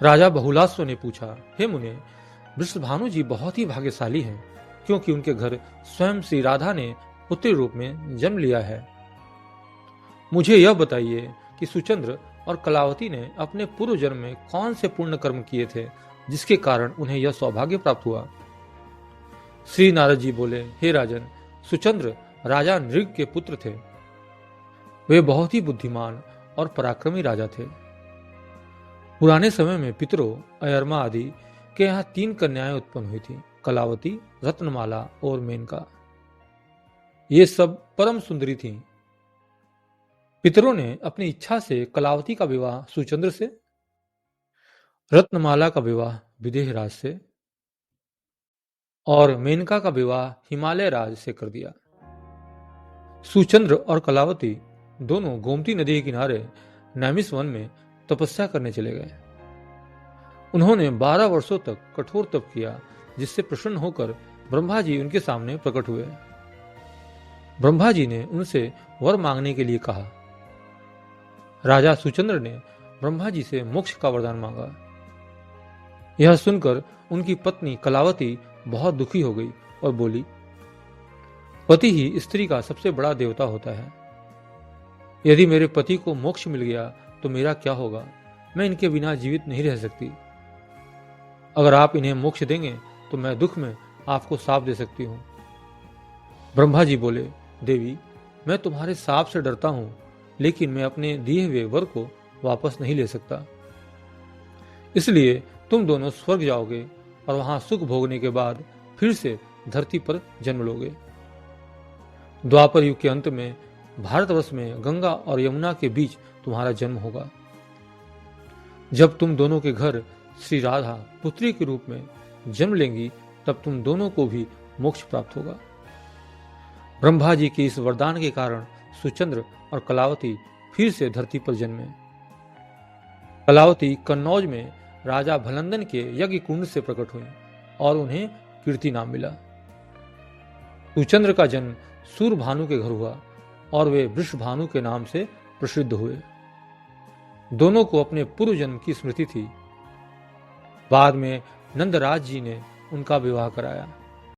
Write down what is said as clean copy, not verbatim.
राजा बहुलास्व ने पूछा, हे मुने, वृषभानु जी बहुत ही भाग्यशाली हैं, क्योंकि उनके घर स्वयं श्री राधा ने पुत्री रूप में जन्म लिया है। मुझे यह बताइए कि सुचंद्र और कलावती ने अपने पूर्व जन्म में कौन से पुण्य कर्म किए थे जिसके कारण उन्हें यह सौभाग्य प्राप्त हुआ। श्री नारद जी बोले, हे राजन, सुचंद्र राजा नृग के पुत्र थे। वे बहुत ही बुद्धिमान और पराक्रमी राजा थे। पुराने समय में पितरों अयरमा आदि के यहाँ 3 कन्याएं उत्पन्न हुई थी, कलावती, रत्नमाला और मेनका। ये सब परम सुंदरी थीं। पितरों ने अपनी इच्छा से कलावती का विवाह सुचंद्र से, रत्नमाला का विवाह विदेहराज से और मेनका का विवाह हिमालय राज से कर दिया। सुचंद्र और कलावती दोनों गोमती नदी के किनारे नैमिष वन में तपस्या करने चले गए। उन्होंने 12 वर्षों तक कठोर तप किया, जिससे प्रसन्न होकर ब्रह्मा जी उनके सामने प्रकट हुए। ब्रह्मा जी ने उनसे वर मांगने के लिए कहा। राजा सुचंद्र ने ब्रह्मा जी से मोक्ष का वरदान मांगा। यह सुनकर उनकी पत्नी कलावती बहुत दुखी हो गई और बोली, पति ही स्त्री का सबसे बड़ा देवता होता है। यदि मेरे पति को मोक्ष मिल गया तो मेरा क्या होगा? मैं इनके बिना जीवित नहीं रह सकती। अगर आप इन्हें मोक्ष देंगे तो मैं दुख में आपको शाप दे सकती हूँ। ब्रह्मा जी बोले, देवी, मैं तुम्हारे शाप से डरता हूं, लेकिन मैं अपने दिए हुए वर को वापस नहीं ले सकता। इसलिए तुम दोनों स्वर्ग जाओगे और वहां सुख भोगने के बाद फिर से धरती पर जन्म लोगे। द्वापर युग के अंत में भारतवर्ष में गंगा और यमुना के बीच तुम्हारा जन्म होगा। जब तुम दोनों के घर श्री राधा पुत्री के रूप में जन्म लेंगी, तब तुम दोनों को भी मोक्ष प्राप्त होगा। ब्रह्मा जी के इस वरदान के कारण सुचंद्र और कलावती फिर से धरती पर जन्मे। कलावती कन्नौज में राजा भलंदन के यज्ञ कुंड से प्रकट हुई और उन्हें कीर्ति नाम मिला। सुचंद्र का जन्म सूर्यभानु के घर हुआ और वे वृषभानु के नाम से प्रसिद्ध हुए। दोनों को अपने पूर्व जन्म की स्मृति थी। बाद में नंदराज जी ने उनका विवाह कराया।